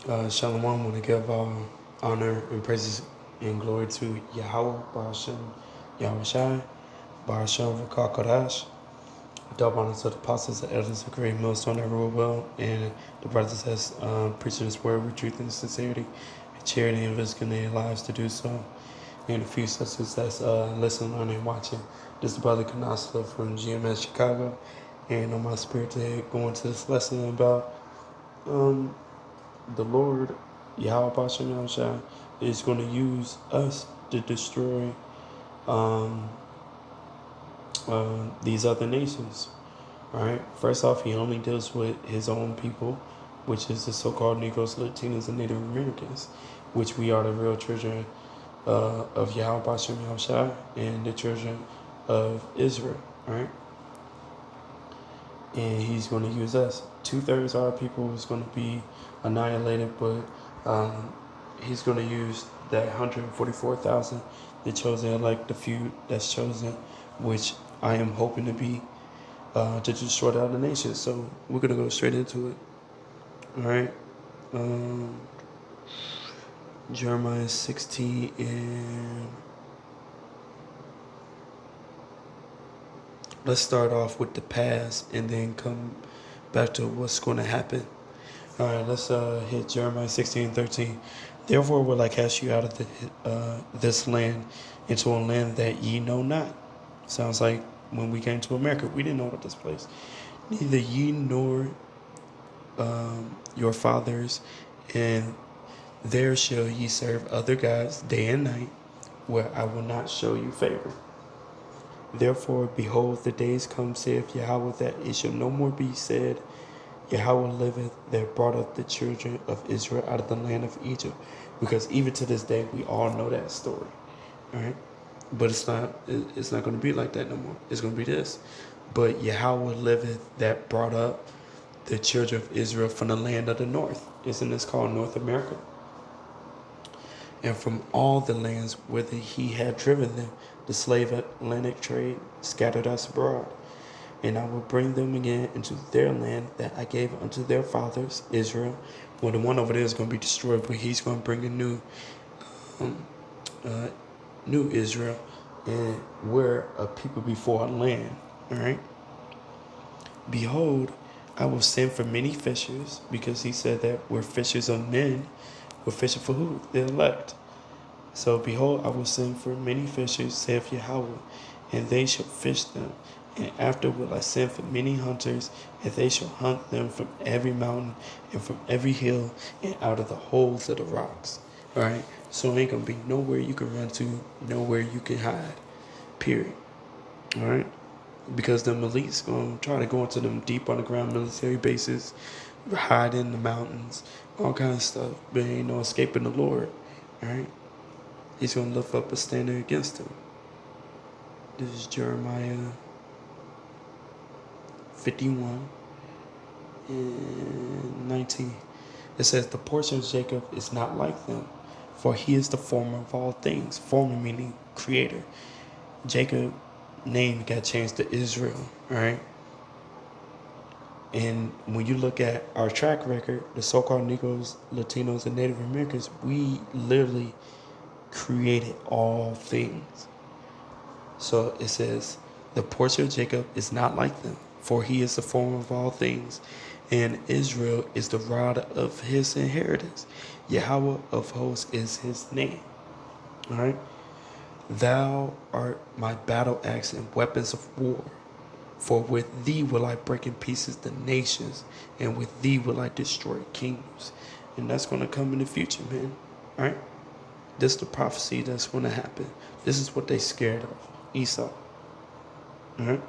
Shalom, I want to give honor and praises and glory to Yahweh, Bahashem, Yahweh Shai, Bahashem, Vakakadash. Double honor to the apostles, the elders, the great millstone that rule well, and the brothers that's preaching this word with truth and sincerity, and charity and risking their lives to do so. And a few sisters that's listening, learning, and watching. This is Brother Kanasla from GMS Chicago, and on my spirit to go into this lesson about the Lord, Yahweh Bashem Yahushua, is going to use us to destroy um, these other nations. All right. First off, he only deals with his own people, which is the so-called Negroes, Latinos, and Native Americans, which we are the real children of Yahweh Bashem Yahushua and the children of Israel. All right. And he's going to use us. 2/3 of our people is going to be annihilated, but he's going to use that 144,000, the chosen elect, the few that's chosen, which I am hoping to be to destroy the other nations. So we're going to go straight into it. All right. Jeremiah 16 and let's start off with the past and then come back to what's going to happen. All right, let's hit Jeremiah 16:13. Therefore will I cast you out of this land into a land that ye know not. Sounds like when we came to America, we didn't know about this place. Neither ye nor your fathers, and there shall ye serve other gods day and night, where I will not show you favor. Therefore, behold, the days come, saith Yahweh, that it shall no more be said, Yahweh liveth, that brought up the children of Israel out of the land of Egypt. Because even to this day, we all know that story. All right? But it's not going to be like that no more. It's going to be this. But Yahweh liveth, that brought up the children of Israel from the land of the north. Isn't this called North America? And from all the lands whither he had driven them, the slave Atlantic trade scattered us abroad. And I will bring them again into their land that I gave unto their fathers, Israel. Well, the one over there is going to be destroyed, but he's going to bring a new Israel, and we're a people before a land. All right. Behold, I will send for many fishers, because he said that we're fishers of men. We're fishing for who? The elect. So behold, I will send for many fishers, saith Yahweh, and they shall fish them. And after will I send for many hunters, and they shall hunt them from every mountain and from every hill and out of the holes of the rocks. All right? So ain't going to be nowhere you can run to, nowhere you can hide. Period. All right? Because the elites going to try to go into them deep underground military bases, hide in the mountains, all kinds of stuff. But ain't no escaping the Lord. All right? He's going to lift up a standard against him. This is Jeremiah 51 and 19. It says, the portion of Jacob is not like them, for he is the former of all things. Former meaning creator. Jacob name got changed to Israel, all right? And when you look at our track record, the so-called Negroes, Latinos, and Native Americans, we literally created all things. So it says, the portion of Jacob is not like them, for he is the former of all things, and Israel is the rod of his inheritance. Yahweh of hosts is his name. All right? Thou art my battle axe and weapons of war. For with thee will I break in pieces the nations, and with thee will I destroy kingdoms. And that's going to come in the future, man. All right? This is the prophecy that's going to happen. This is what they scared of. Esau. All right?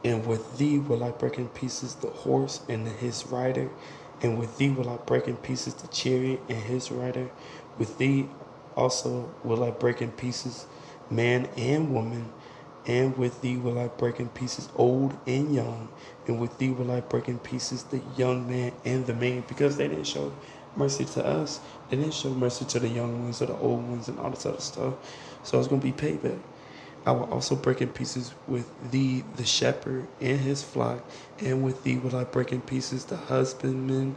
And with thee will I break in pieces the horse and his rider, and with thee will I break in pieces the chariot and his rider. With thee also will I break in pieces man and woman, and with thee will I break in pieces old and young, and with thee will I break in pieces the young man and the man, because they didn't show mercy to us. They didn't show mercy to the young ones or the old ones and all this other stuff. So it's going to be payback. I will also break in pieces with thee the shepherd and his flock, and with thee will I break in pieces the husbandman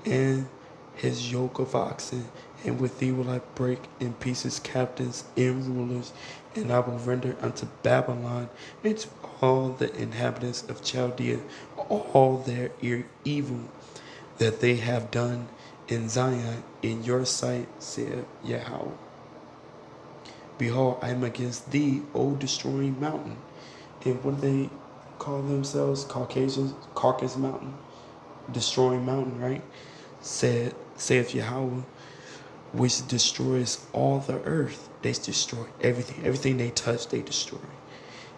and his yoke of oxen, and with thee will I break in pieces captains and rulers, and I will render unto Babylon and to all the inhabitants of Chaldea all their evil that they have done in Zion in your sight, saith Yahweh. Behold, I am against thee, O destroying mountain. And what do they call themselves? Caucasus Mountain, destroying mountain, right? Saith Yahweh, which destroys all the earth. They destroy everything. Everything they touch, they destroy.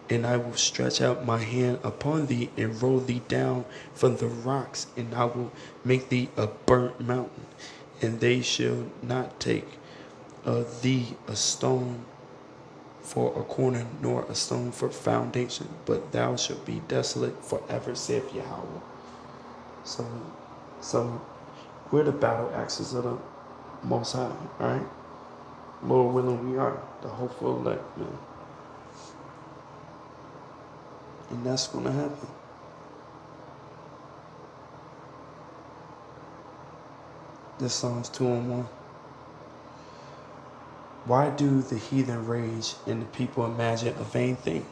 And I will stretch out my hand upon thee and roll thee down from the rocks, and I will make thee a burnt mountain. And they shall not take of thee a stone for a corner, nor a stone for foundation, but thou shalt be desolate forever, saith Yahweh. So we're the battle axes of the Most High, right? Lord willing, we are the hopeful elect, man. And that's going to happen. This Psalms 2:1. Why do the heathen rage and the people imagine a vain thing?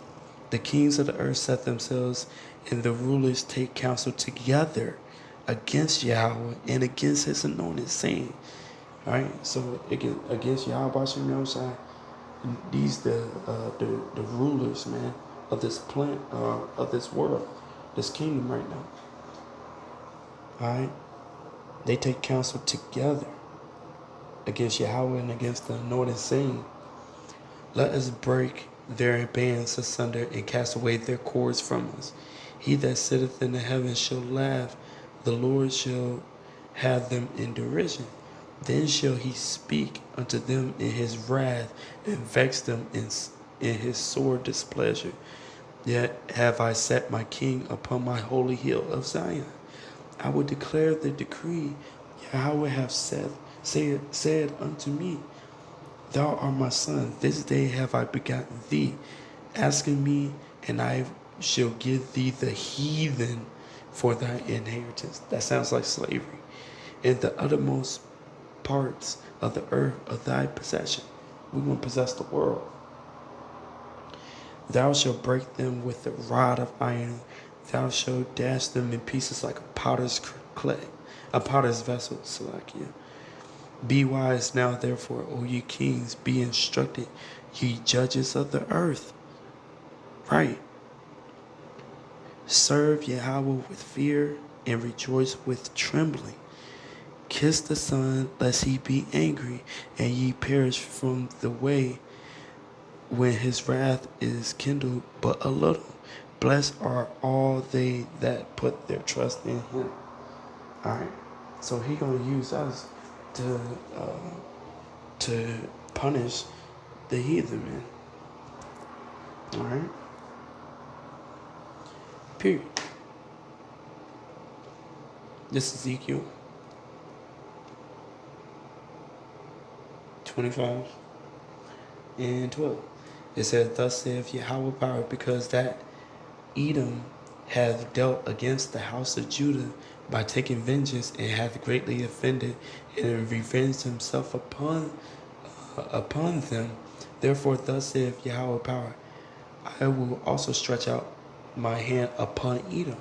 The kings of the earth set themselves, and the rulers take counsel together against Yahweh and against his anointed, saying, all right, so against Yahweh Bashim Yahweh, these the rulers, man, of this planet, of this world, this kingdom right now. All right, they take counsel together against Yahweh and against the anointed, saying, let us break their bands asunder and cast away their cords from us. He that sitteth in the heavens shall laugh, the Lord shall have them in derision. Then shall he speak unto them in his wrath, and vex them in his sore displeasure. Yet have I set my king upon my holy hill of Zion. I will declare the decree. Yahweh hath said unto me, thou art my son, this day have I begotten thee. Asking me, and I shall give thee the heathen for thy inheritance. That sounds like slavery. In the uttermost parts of the earth of thy possession. We're going to possess the world. Thou shalt break them with the rod of iron. Thou shalt dash them in pieces like a potter's clay, a potter's vessel, Salakia. Be wise now, therefore, O ye kings, be instructed, ye judges of the earth. Right. Serve Yahweh with fear and rejoice with trembling. Kiss the Son, lest he be angry, and ye perish from the way when his wrath is kindled but a little. Blessed are all they that put their trust in him. All right. So he going to use us to punish the heathen, man. All right. Period. This is Ezekiel 25 and 12. It says, thus saith Yahweh power, because that Edom hath dealt against the house of Judah by taking vengeance, and hath greatly offended, and revenged himself upon them. Therefore thus saith Yahweh power, I will also stretch out my hand upon Edom,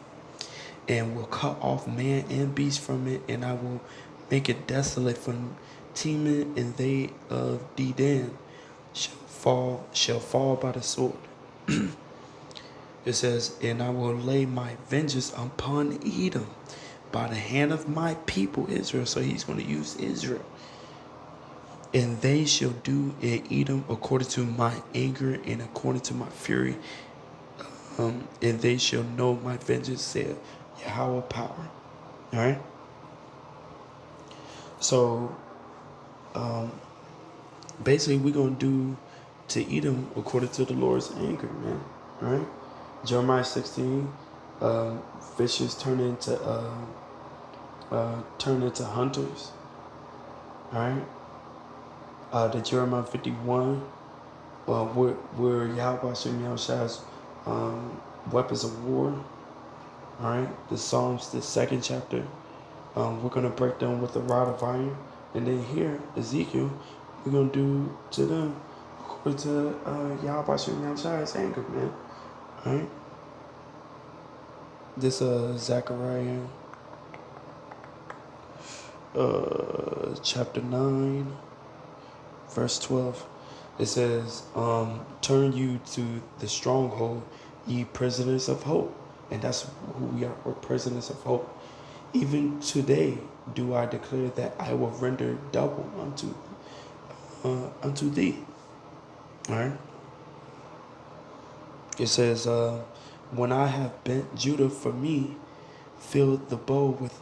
and will cut off man and beast from it, and I will make it desolate from Teman, and they of Dedan shall fall by the sword. It says, and I will lay my vengeance upon Edom by the hand of my people Israel. So he's going to use Israel. And they shall do in Edom according to my anger and according to my fury. And they shall know my vengeance, saith Yahweh power. All right. So basically we're going to do to Edom according to the Lord's anger, man. All right. Jeremiah 16, fishes turn into hunters. All right. The Jeremiah 51, we're Yahweh Shem Yahshua's weapons of war. All right, the Psalms, the second chapter. We're gonna break them with the rod of iron, and then here Ezekiel, we're gonna do to them according to Yahweh Shem Yahshua's anger, man. All right. This Zechariah chapter 9 verse 12. It says, turn you to the stronghold, ye prisoners of hope. And that's who we are. We're prisoners of hope. Even today do I declare that I will render double unto thee. All right. It says, when I have bent Judah for me, filled the bow with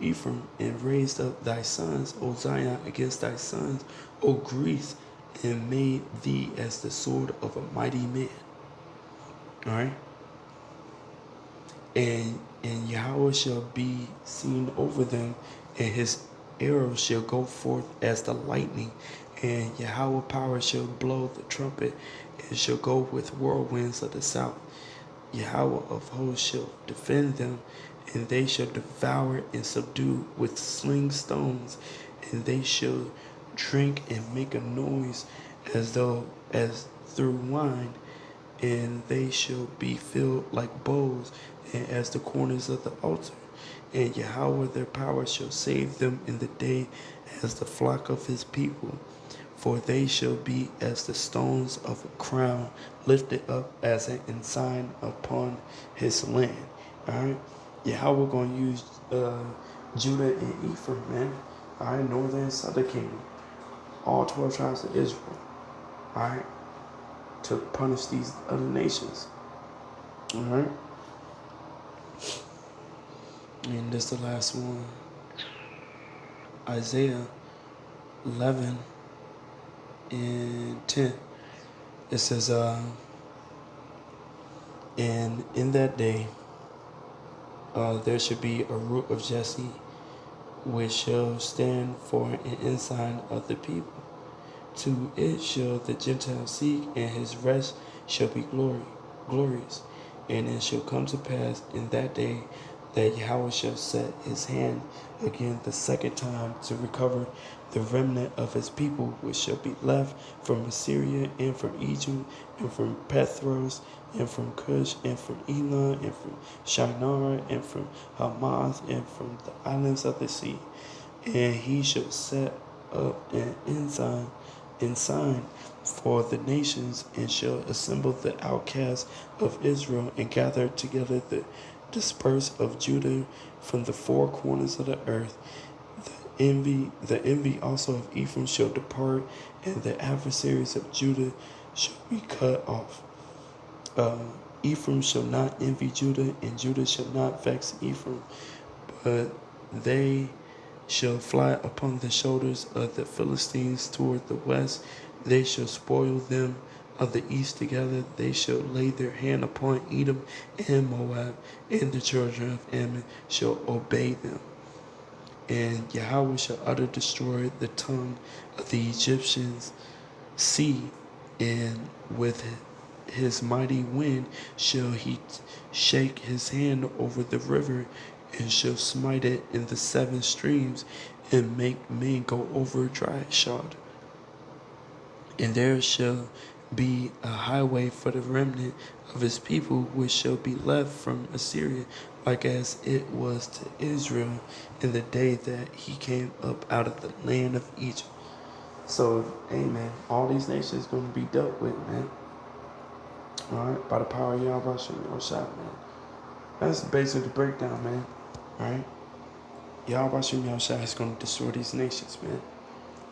Ephraim, and raised up thy sons, O Zion, against thy sons, O Greece, and made thee as the sword of a mighty man. All right. And Yahweh shall be seen over them, and his arrow shall go forth as the lightning, and Yahweh power shall blow the trumpet, and shall go with whirlwinds of the south. Yahweh of hosts shall defend them, and they shall devour and subdue with sling stones, and they shall drink and make a noise as through wine, and they shall be filled like bowls, and as the corners of the altar. And Yahweh their power shall save them in the day as the flock of his people. For they shall be as the stones of a crown, lifted up as an ensign upon his land. All right. Yahweh going to use Judah and Ephraim, man. All right. Northern and southern kingdom. All 12 tribes of Israel. All right. To punish these other nations. All right. And this is the last one. Isaiah 11 and 10. It says, and in that day there should be a root of Jesse, which shall stand for an ensign of the people. To it shall the Gentiles seek, and his rest shall be glorious. And it shall come to pass in that day that Yahweh shall set his hand again the second time to recover the remnant of his people, which shall be left from Assyria, and from Egypt, and from Pethros, and from Cush, and from Elam, and from Shinar, and from Hamath, and from the islands of the sea. And he shall set up an ensign for the nations, and shall assemble the outcasts of Israel, and gather together the dispersed of Judah from the four corners of the earth. The envy also of Ephraim shall depart, and the adversaries of Judah shall be cut off. Ephraim shall not envy Judah, and Judah shall not vex Ephraim, but they shall fly upon the shoulders of the Philistines toward the west. They shall spoil them of the east together. They shall lay their hand upon Edom and Moab, and the children of Ammon shall obey them. And Yahweh shall utterly destroy the tongue of the Egyptians sea, and with his mighty wind shall he shake his hand over the river, and shall smite it in the seven streams, and make men go over dry shod. And there shall be a highway for the remnant of his people, which shall be left from Assyria, like as it was to Israel in the day that he came up out of the land of Egypt. So, amen. All these nations going to be dealt with, man. All right, by the power of Yahweh, man. That's basically the breakdown, man. All right, Yahweh is going to destroy these nations, man.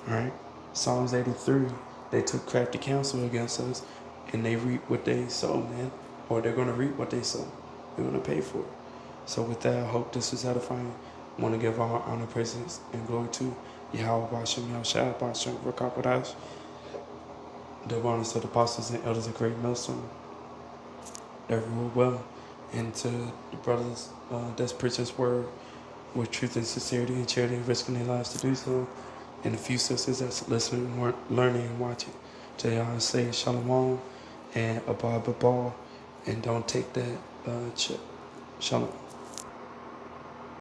All right, Psalms 83. They took crafty counsel against us, and they reap what they sow, man. Or they're going to reap what they sow. They're going to pay for it. So with that, I hope this is edifying. I want to give all honor, praises, and glory to Yahweh, Bashem, Yahushua, Bashem, Rakapadas, the honors of the apostles and elders of Great Millstone that rule well, and to the brothers that's preach His word with truth and sincerity and charity, risking their lives to do so, and the few sisters that's listening, learning, and watching. to y'all say shalom and abba ball, and don't take that chip. Shalom.